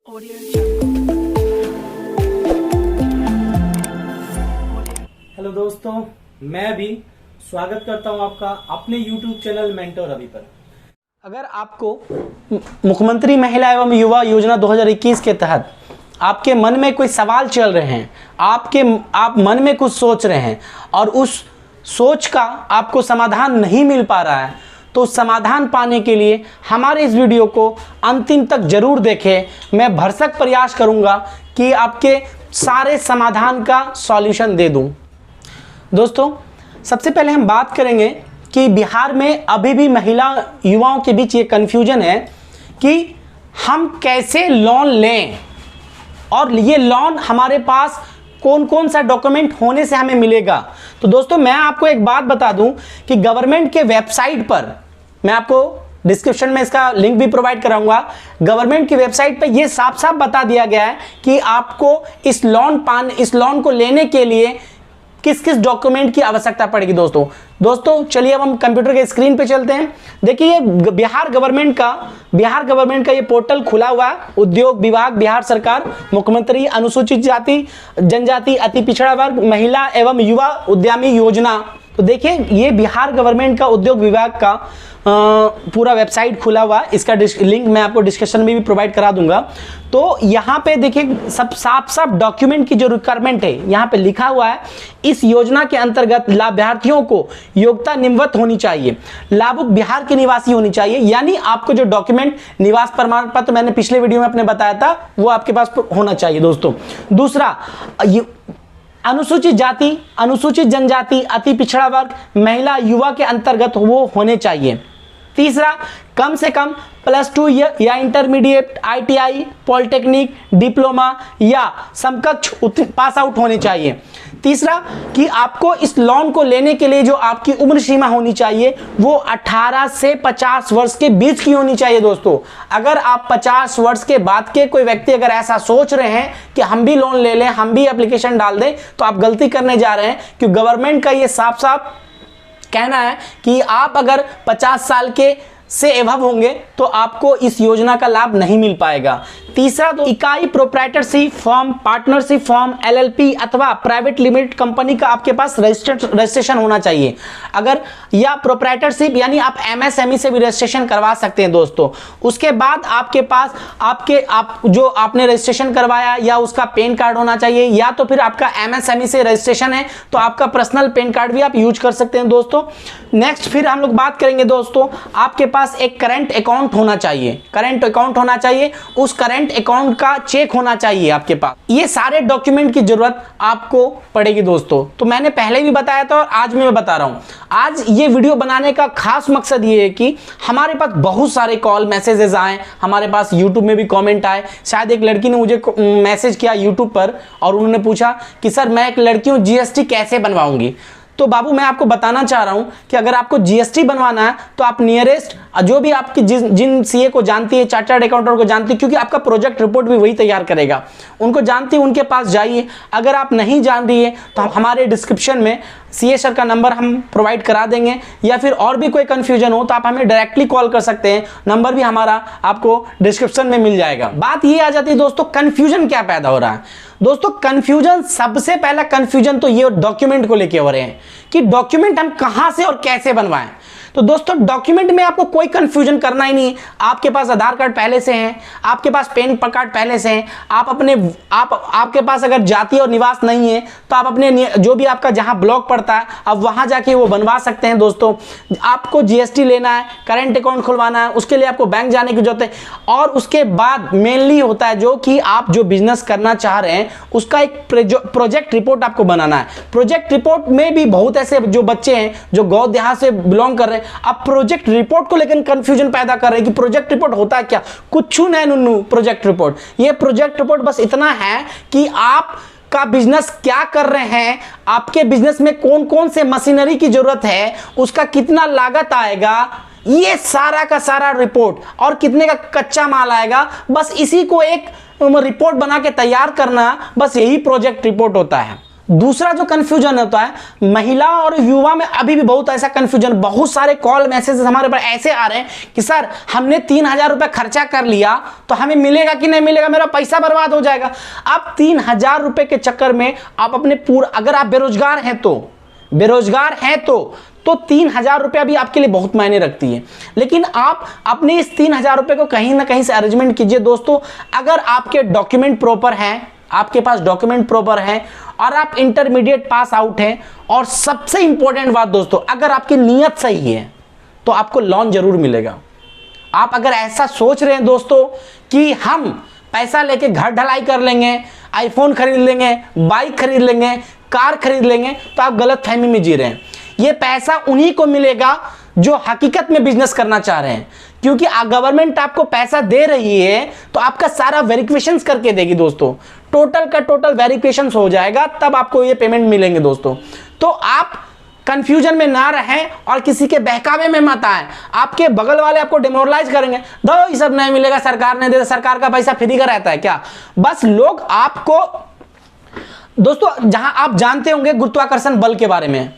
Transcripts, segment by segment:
Hello दोस्तों, मैं भी स्वागत करता हूं आपका अपने YouTube चैनल मेंटर रवि पर। अगर आपको मुख्यमंत्री महिला एवं युवा योजना 2021 के तहत आपके मन में कोई सवाल चल रहे हैं, आप मन में कुछ सोच रहे हैं और उस सोच का आपको समाधान नहीं मिल पा रहा है, तो समाधान पाने के लिए हमारे इस वीडियो को अंतिम तक जरूर देखें। मैं भरसक प्रयास करूंगा कि आपके सारे समाधान का सॉल्यूशन दे दूं। दोस्तों, सबसे पहले हम बात करेंगे कि बिहार में अभी भी महिला युवाओं के बीच ये कन्फ्यूजन है कि हम कैसे लोन लें और ये लोन हमारे पास कौन कौन सा डॉक्यूमेंट होने से हमें मिलेगा। तो दोस्तों, मैं आपको एक बात बता दूं कि गवर्नमेंट के वेबसाइट पर, मैं आपको डिस्क्रिप्शन में इसका लिंक भी प्रोवाइड कराऊंगा, गवर्नमेंट की वेबसाइट पर यह साफ साफ बता दिया गया है कि आपको इस लोन को लेने के लिए किस किस डॉक्यूमेंट की आवश्यकता पड़ेगी। दोस्तों चलिए अब हम कंप्यूटर के स्क्रीन पे चलते हैं। देखिए, बिहार गवर्नमेंट का ये पोर्टल खुला हुआ है। उद्योग विभाग, बिहार सरकार, मुख्यमंत्री अनुसूचित जाति जनजाति अति पिछड़ा वर्ग महिला एवं युवा उद्यमी योजना। तो देखिए, ये बिहार गवर्नमेंट का उद्योग विभाग का पूरा वेबसाइट खुला हुआ है। इसका लिंक मैं आपको डिस्क्रिप्शन में भी प्रोवाइड करा दूंगा। तो यहाँ पे देखिए, सब साफ डॉक्यूमेंट की जो रिक्वायरमेंट है यहाँ पे लिखा हुआ है। इस योजना के अंतर्गत लाभार्थियों को योग्यता निम्नवत होनी चाहिए, लाभुक बिहार के निवासी होनी चाहिए, यानी आपको जो डॉक्यूमेंट निवास प्रमाण पत्र मैंने पिछले वीडियो में अपने बताया था वो आपके पास होना चाहिए। दोस्तों, दूसरा, अनुसूचित जाति, अनुसूचित जनजाति अति पिछड़ा वर्ग महिला युवा के अंतर्गत वो होने चाहिए। तीसरा, कम से कम +2 या इंटरमीडिएट, ITI, पॉलिटेक्निक, डिप्लोमा या समकक्ष पास आउट होने चाहिए। तीसरा, कि आपको इस लोन को लेने के लिए जो आपकी उम्र सीमा होनी चाहिए वो 18 से 50 वर्ष के बीच की होनी चाहिए। दोस्तों, अगर आप 50 वर्ष के बाद के कोई व्यक्ति अगर ऐसा सोच रहे हैं कि हम भी लोन ले लें, हम भी एप्लीकेशन डाल दें, तो आप गलती करने जा रहे हैं, क्योंकि गवर्नमेंट का ये साफ साफ कहना है कि आप अगर 50 साल के से एवं होंगे तो आपको इस योजना का लाभ नहीं मिल पाएगा। तीसरा, तो इकाई proprietorship form, partnership form, LLP अथवा प्राइवेट लिमिटेड कंपनी का आपके पास रजिस्ट्रेशन होना चाहिए। अगर या प्रोप्राइटरशिप यानी आप MSME से भी रजिस्ट्रेशन करवा सकते हैं। दोस्तों, उसके बाद आपके पास जो आपने रजिस्ट्रेशन करवाया या उसका पैन कार्ड होना चाहिए, या तो फिर आपका MSME से रजिस्ट्रेशन है तो आपका पर्सनल पैन कार्ड भी आप यूज कर सकते हैं। दोस्तों, नेक्स्ट फिर हम लोग बात करेंगे। दोस्तों, आपके पास एक करंट अकाउंट होना चाहिए, उस करंट अकाउंट का चेक होना चाहिए आपके पास। ये सारे डॉक्यूमेंट की जरूरत आपको पड़ेगी। दोस्तों, तो मैंने पहले भी बताया था और आज मैं बता रहा हूं। आज ये वीडियो बनाने का खास मकसद ये है कि हमारे पास बहुत सारे कॉल मैसेजेस आए, हमारे पास यूट्यूब में भी कमेंट आए। शायद एक लड़की ने मुझे मैसेज किया यूट्यूब पर और उन्होंने पूछा कि सर, मैं एक लड़की हूं, GST कैसे बनवाऊंगी। तो बाबू, मैं आपको बताना चाह रहा हूं कि अगर आपको GST बनवाना है तो आप नियरेस्ट जो भी आपकी जिन CA को जानती है, चार्टर्ड अकाउंटेंट को जानती है, क्योंकि आपका प्रोजेक्ट रिपोर्ट भी वही तैयार करेगा, उनको जानती है, उनके पास जाइए। अगर आप नहीं जान रही है तो हमारे डिस्क्रिप्शन में CA सर का नंबर हम प्रोवाइड करा देंगे, या फिर और भी कोई कंफ्यूजन हो तो आप हमें डायरेक्टली कॉल कर सकते हैं। नंबर भी हमारा आपको डिस्क्रिप्शन में मिल जाएगा। बात ये आ जाती है दोस्तों, कंफ्यूजन क्या पैदा हो रहा है। दोस्तों, कंफ्यूजन, सबसे पहला कंफ्यूजन तो ये डॉक्यूमेंट को लेके हो रहे हैं कि डॉक्यूमेंट हम कहां से और कैसे बनवाएं। तो दोस्तों, डॉक्यूमेंट में आपको कोई कंफ्यूजन करना ही नहीं। आपके पास आधार कार्ड पहले से है, आपके पास पैन कार्ड पहले से है, आपके पास अगर जाति और निवास नहीं है तो आप अपने जो भी आपका जहां ब्लॉक पड़ता है आप वहां जाके वो बनवा सकते हैं। दोस्तों, आपको GST लेना है, करंट अकाउंट खुलवाना है, उसके लिए आपको बैंक जाने की जरूरत है। और उसके बाद मेनली होता है जो कि आप जो बिजनेस करना चाह रहे हैं उसका एक प्रोजेक्ट रिपोर्ट आपको बनाना है। प्रोजेक्ट रिपोर्ट में भी बहुत ऐसे जो बच्चे हैं जो गांव देहात से बिलोंग कर रहे हैं, अब प्रोजेक्ट रिपोर्ट को लेकर कंफ्यूजन पैदा कर रहे हैं कि प्रोजेक्ट रिपोर्ट होता है क्या। कुछ नहीं नुन्नू प्रोजेक्ट रिपोर्ट। ये प्रोजेक्ट रिपोर्ट बस इतना है कि आप का बिजनेस क्या कर रहे हैं, आपके बिजनेस में कौन कौन से मशीनरी की जरूरत है, उसका कितना लागत आएगा, ये सारा का सारा रिपोर्ट, और कितने का कच्चा माल आएगा, बस इसी को एक रिपोर्ट बना के तैयार करना, बस यही प्रोजेक्ट रिपोर्ट होता है। दूसरा जो कंफ्यूजन होता है महिला और युवा में, अभी भी बहुत ऐसा कंफ्यूजन, बहुत सारे कॉल मैसेजेस हमारे पर ऐसे आ रहे हैं कि सर हमने 3,000 रुपये खर्चा कर लिया तो हमें मिलेगा कि नहीं मिलेगा, मेरा पैसा बर्बाद हो जाएगा। आप 3,000 रुपये के चक्कर में आप अपने पूरा, अगर आप बेरोजगार हैं तो 3,000 रुपया भी आपके लिए बहुत मायने रखती है। लेकिन आप अपने इस 3,000 रुपये को कहीं ना कहीं से अरेंजमेंट कीजिए दोस्तों। अगर आपके डॉक्यूमेंट प्रॉपर हैं, आपके पास डॉक्यूमेंट प्रॉपर है और आप इंटरमीडिएट पास आउट हैं, और सबसे इंपॉर्टेंट बात दोस्तों, अगर आपकी नीयत सही है तो आपको लोन जरूर मिलेगा। आप अगर ऐसा सोच रहे हैं दोस्तों कि हम पैसा लेके घर ढलाई कर लेंगे, आईफोन खरीद लेंगे, बाइक खरीद लेंगे, कार खरीद लेंगे, तो आप गलत फहमी में जी रहे हैं। ये पैसा उन्हीं को मिलेगा जो हकीकत में बिजनेस करना चाह रहे हैं, क्योंकि गवर्नमेंट आपको पैसा दे रही है तो आपका सारा वेरिफिकेशंस करके देगी दोस्तों। टोटल का टोटल वेरिफिकेशंस हो जाएगा, तब आपको ये पेमेंट मिलेंगे दोस्तों। तो आप कंफ्यूजन में ना रहें और किसी के बहकावे में मत आए। आपके बगल वाले आपको डिमोरलाइज करेंगे, दो ये सब नहीं मिलेगा, सरकार ने दे, सरकार का पैसा फ्री का रहता है क्या? बस लोग आपको दोस्तों, जहां आप जानते होंगे गुरुत्वाकर्षण बल के बारे में,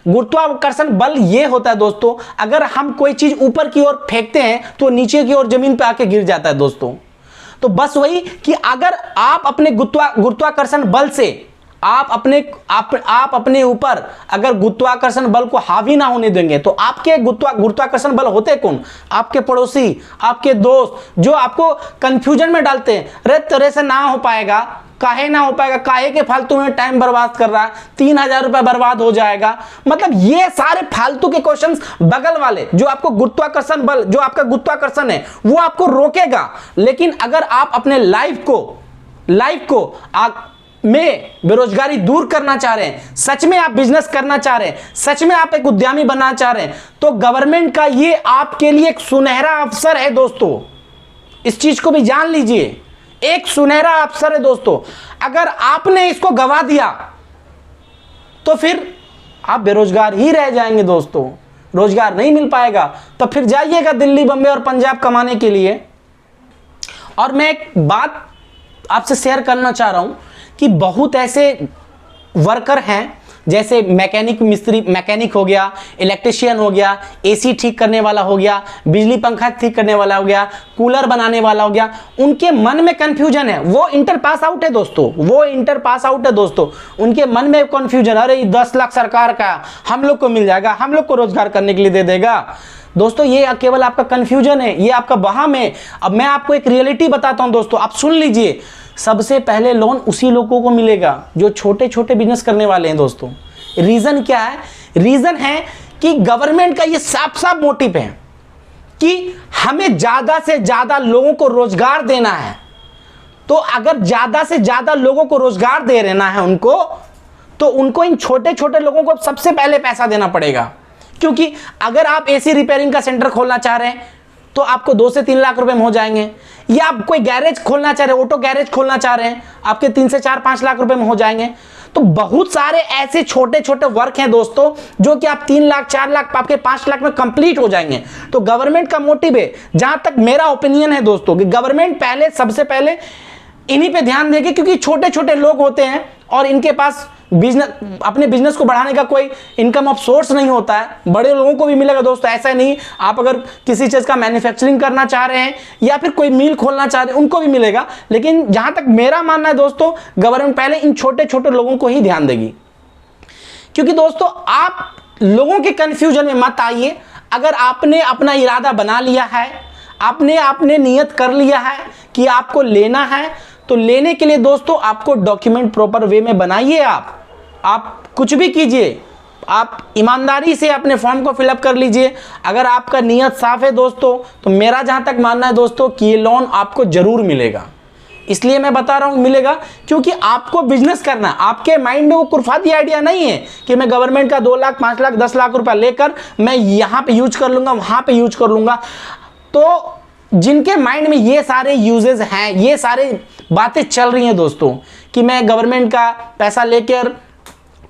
गुरुत्वाकर्षण बल ये होता है दोस्तों, अगर हम कोई चीज ऊपर की ओर फेंकते हैं तो नीचे की ओर जमीन पे आके गिर जाता है दोस्तों। तो बस वही कि अगर आप अपने गुरुत्वाकर्षण बल से आप अपने ऊपर अगर गुरुत्वाकर्षण बल को हावी ना होने देंगे, तो आपके गुरुत्वाकर्षण बल होते कौन? आपके पड़ोसी, आपके दोस्त, जो आपको कंफ्यूजन में डालते हैं। अरे तेरे से ना हो पाएगा, काहे ना हो पाएगा, काहे के फालतू में टाइम बर्बाद कर रहा है, 3,000 रुपया बर्बाद हो जाएगा। मतलब ये सारे फालतू के क्वेश्चंस बगल वाले, जो आपको गुरुत्वाकर्षण बल, जो आपका गुरुत्वाकर्षण है वो आपको रोकेगा। लेकिन अगर आप अपने लाइफ को में बेरोजगारी दूर करना चाह रहे हैं, सच में आप बिजनेस करना चाह रहे हैं, सच में आप एक उद्यमी बनना चाह रहे हैं, तो गवर्नमेंट का ये आपके लिए एक सुनहरा अवसर है दोस्तों। इस चीज को भी जान लीजिए, एक सुनहरा अवसर है दोस्तों। अगर आपने इसको गवा दिया तो फिर आप बेरोजगार ही रह जाएंगे दोस्तों, रोजगार नहीं मिल पाएगा। तो फिर जाइएगा दिल्ली, बम्बई और पंजाब कमाने के लिए। और मैं एक बात आपसे शेयर करना चाह रहा हूं कि बहुत ऐसे वर्कर हैं, जैसे मैकेनिक हो गया, इलेक्ट्रिशियन हो गया, एसी ठीक करने वाला हो गया, बिजली पंखा ठीक करने वाला हो गया, कूलर बनाने वाला हो गया। उनके मन में कंफ्यूजन है, वो इंटर पास आउट है दोस्तों, उनके मन में कंफ्यूजन, अरे 10 लाख सरकार का हम लोग को मिल जाएगा, हम लोग को रोजगार करने के लिए दे देगा। दोस्तों ये केवल आपका कंफ्यूजन है, ये आपका वहम है। अब मैं आपको एक रियलिटी बताता हूं दोस्तों, आप सुन लीजिए। सबसे पहले लोन उसी लोगों को मिलेगा जो छोटे छोटे बिजनेस करने वाले हैं दोस्तों। रीजन क्या है? रीजन है कि गवर्नमेंट का ये साफ साफ मोटिव है कि हमें ज्यादा से ज्यादा लोगों को रोजगार देना है। तो अगर ज्यादा से ज्यादा लोगों को रोजगार दे देना है उनको, तो उनको इन छोटे छोटे लोगों को सबसे पहले पैसा देना पड़ेगा। क्योंकि अगर आप एसी रिपेयरिंग का सेंटर खोलना चाह रहे हैं तो आपको 2 से 3 लाख रुपए में हो जाएंगे, या आप कोई गैरेज खोलना चाह रहे हैं, ऑटो गैरेज खोलना चाह रहे हैं, आपके 3 से 4-5 लाख रुपए में हो जाएंगे। तो बहुत सारे ऐसे छोटे छोटे वर्क हैं दोस्तों जो कि आप 3 लाख 4 लाख आपके 5 लाख में कंप्लीट हो जाएंगे। तो गवर्नमेंट का मोटिव है, जहां तक मेरा ओपिनियन है दोस्तों, कि गवर्नमेंट सबसे पहले इन्हीं पे ध्यान देगी, क्योंकि छोटे छोटे लोग होते हैं और इनके पास अपने बिजनेस को बढ़ाने का कोई इनकम ऑफ सोर्स नहीं होता है। बड़े लोगों को भी मिलेगा दोस्तों, ऐसा नहीं। आप अगर किसी चीज का मैन्युफैक्चरिंग करना चाह रहे हैं या फिर कोई मिल खोलना चाह रहे हैं, उनको भी मिलेगा। लेकिन जहां तक मेरा मानना है दोस्तों, गवर्नमेंट पहले इन छोटे छोटे लोगों को ही ध्यान देगी। क्योंकि दोस्तों आप लोगों के कंफ्यूजन में मत आइए। अगर आपने अपना इरादा बना लिया है, आपने नियत कर लिया है कि आपको लेना है, तो लेने के लिए दोस्तों आपको डॉक्यूमेंट प्रॉपर वे में बनाइए। आप कुछ भी कीजिए, आप ईमानदारी से अपने फॉर्म को फिलअप कर लीजिए। अगर आपका नियत साफ है दोस्तों, तो मेरा जहां तक मानना है दोस्तों कि ये लोन आपको जरूर मिलेगा। इसलिए मैं बता रहा हूं मिलेगा, क्योंकि आपको बिजनेस करना, आपके माइंड में वो कुरफाती आइडिया नहीं है कि मैं गवर्नमेंट का 2 लाख 5 लाख 10 लाख रुपया लेकर मैं यहां पे यूज कर लूंगा, वहां पे यूज कर लूंगा। तो जिनके माइंड में ये सारे यूजेस हैं, ये सारे बातें चल रही हैं दोस्तों, कि मैं गवर्नमेंट का पैसा लेकर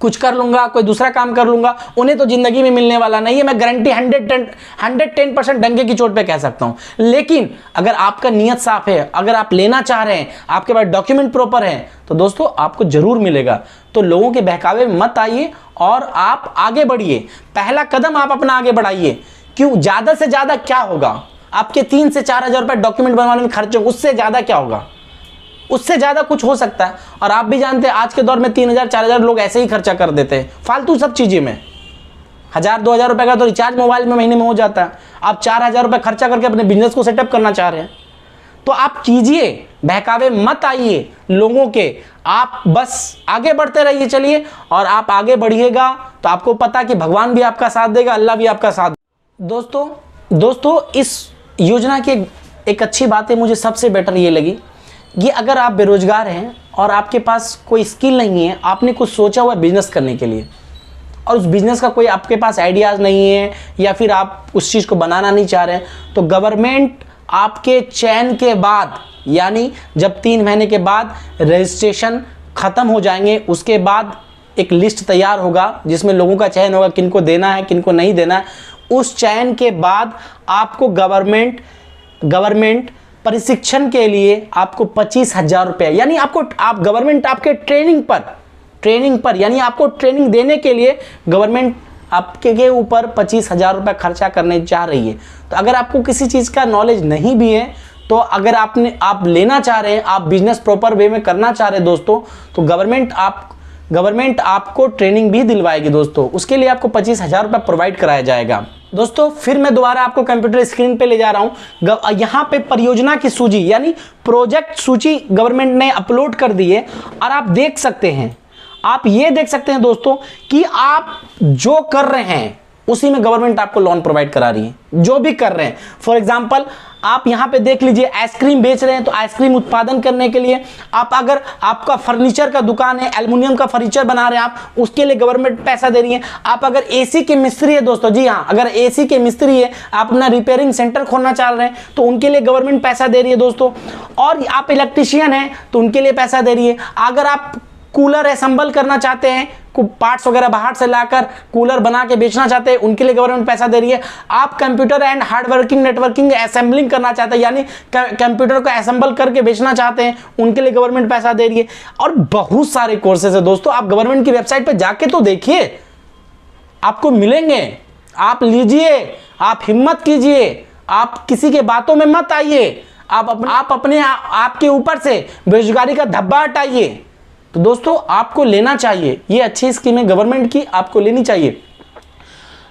कुछ कर लूंगा, कोई दूसरा काम कर लूंगा, उन्हें तो जिंदगी में मिलने वाला नहीं है। मैं गारंटी 110% डंके की चोट पे कह सकता हूं। लेकिन अगर आपका नियत साफ है, अगर आप लेना चाह रहे हैं, आपके पास डॉक्यूमेंट प्रॉपर है, तो दोस्तों आपको जरूर मिलेगा। तो लोगों के बहकावे में मत आइए और आप आगे बढ़िए। पहला कदम आप अपना आगे बढ़ाइए। क्यों? ज्यादा से ज्यादा क्या होगा? आपके 3 से 4 हजार रुपए डॉक्यूमेंट बनवाने में खर्च होगा, उससे ज्यादा क्या होगा? उससे ज्यादा कुछ हो सकता है। और आप भी जानते हैं आज के दौर में 3,000 4,000 लोग ऐसे ही खर्चा कर देते हैं फालतू सब चीजें में। 1,000-2,000 रुपए का तो रिचार्ज मोबाइल में महीने में हो जाता है। आप 4,000 रुपए खर्चा करके अपने बिजनेस को सेटअप करना चाह रहे हैं, तो आप कीजिए, बहकावे मत आइए लोगों के। आप बस आगे बढ़ते रहिए। चलिए, और आप आगे बढ़िएगा तो आपको पता कि भगवान भी आपका साथ देगा, अल्लाह भी आपका साथ। दोस्तों इस योजना की एक अच्छी बात है, मुझे सबसे बेटर ये लगी कि अगर आप बेरोजगार हैं और आपके पास कोई स्किल नहीं है, आपने कुछ सोचा हुआ बिजनेस करने के लिए और उस बिजनेस का कोई आपके पास आइडियाज़ नहीं है, या फिर आप उस चीज़ को बनाना नहीं चाह रहे हैं, तो गवर्नमेंट आपके चयन के बाद, यानी जब 3 महीने के बाद रजिस्ट्रेशन ख़त्म हो जाएंगे, उसके बाद एक लिस्ट तैयार होगा जिसमें लोगों का चयन होगा, किनको देना है किनको नहीं देना है। उस चयन के बाद आपको गवर्नमेंट प्रशिक्षण के लिए आपको 25,000 रुपये, यानी गवर्नमेंट आपके ट्रेनिंग पर यानी आपको ट्रेनिंग देने के लिए गवर्नमेंट आपके ऊपर 25,000 रुपये खर्चा करने जा रही है। तो अगर आपको किसी चीज़ का नॉलेज नहीं भी है, तो अगर आप लेना चाह रहे हैं, आप बिजनेस प्रॉपर वे में करना चाह रहे हैं दोस्तों, तो गवर्नमेंट आपको ट्रेनिंग भी दिलवाएगी दोस्तों। उसके लिए आपको 25,000 रुपये प्रोवाइड कराया जाएगा। दोस्तों फिर मैं दोबारा आपको कंप्यूटर स्क्रीन पे ले जा रहा हूं। यहाँ पे परियोजना की सूची यानी प्रोजेक्ट सूची गवर्नमेंट ने अपलोड कर दी है, और आप देख सकते हैं, आप ये देख सकते हैं दोस्तों कि आप जो कर रहे हैं उसी में गवर्नमेंट आपको लोन प्रोवाइड करा रही है। जो भी कर रहे हैं, फॉर एग्जांपल आप यहां पे देख लीजिए, आइसक्रीम बेच रहे हैं तो आइसक्रीम उत्पादन करने के लिए, अगर आपका फर्नीचर का दुकान है, एल्युमिनियम का फर्नीचर बना रहे हैं आप, उसके लिए गवर्नमेंट पैसा दे रही है। आप अगर एसी के मिस्त्री है दोस्तों, जी हाँ, अगर एसी के मिस्त्री है, आप अपना रिपेयरिंग सेंटर खोलना चाह रहे हैं तो उनके लिए गवर्नमेंट पैसा दे रही है दोस्तों। और आप इलेक्ट्रीशियन हैं तो उनके लिए पैसा दे रही है। अगर आप कूलर असेंबल करना चाहते हैं, पार्ट्स वगैरह बाहर से लाकर कूलर बना के बेचना चाहते हैं, उनके लिए गवर्नमेंट पैसा दे रही है। आप computer and hardworking networking assembling करना चाहते हैं, यानी कंप्यूटर को असेंबल करके बेचना चाहते हैं, उनके लिए गवर्नमेंट पैसा दे रही है। और बहुत सारे कोर्सेज है दोस्तों, आप गवर्नमेंट की वेबसाइट पर जाके तो देखिए, आपको मिलेंगे। आप लीजिए, आप हिम्मत कीजिए, आप किसी के बातों में मत आइए, आपके ऊपर से बेरोजगारी का धब्बा हटाइए। तो दोस्तों आपको लेना चाहिए, ये अच्छी स्कीमें गवर्नमेंट की आपको लेनी चाहिए।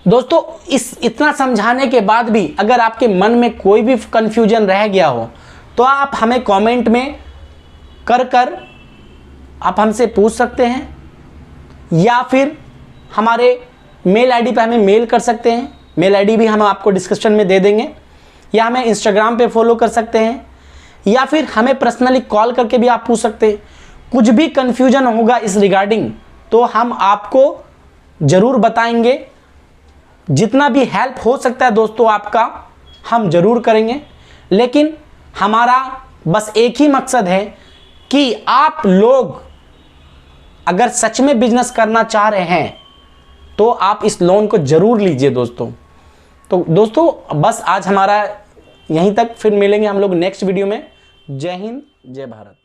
दोस्तों इतना समझाने के बाद भी अगर आपके मन में कोई भी कंफ्यूजन रह गया हो, तो आप हमें कमेंट में कर आप हमसे पूछ सकते हैं, या फिर हमारे मेल आईडी पे हमें मेल कर सकते हैं। मेल आईडी भी हम आपको डिस्क्रिप्शन में दे देंगे, या हमें इंस्टाग्राम पे फॉलो कर सकते हैं, या फिर हमें पर्सनली कॉल करके भी आप पूछ सकते हैं। कुछ भी कंफ्यूजन होगा इस रिगार्डिंग तो हम आपको ज़रूर बताएंगे। जितना भी हेल्प हो सकता है दोस्तों आपका, हम ज़रूर करेंगे। लेकिन हमारा बस एक ही मकसद है कि आप लोग अगर सच में बिजनेस करना चाह रहे हैं तो आप इस लोन को ज़रूर लीजिए दोस्तों। तो दोस्तों बस आज हमारा यहीं तक, फिर मिलेंगे हम लोग नेक्स्ट वीडियो में। जय हिंद, जय भारत।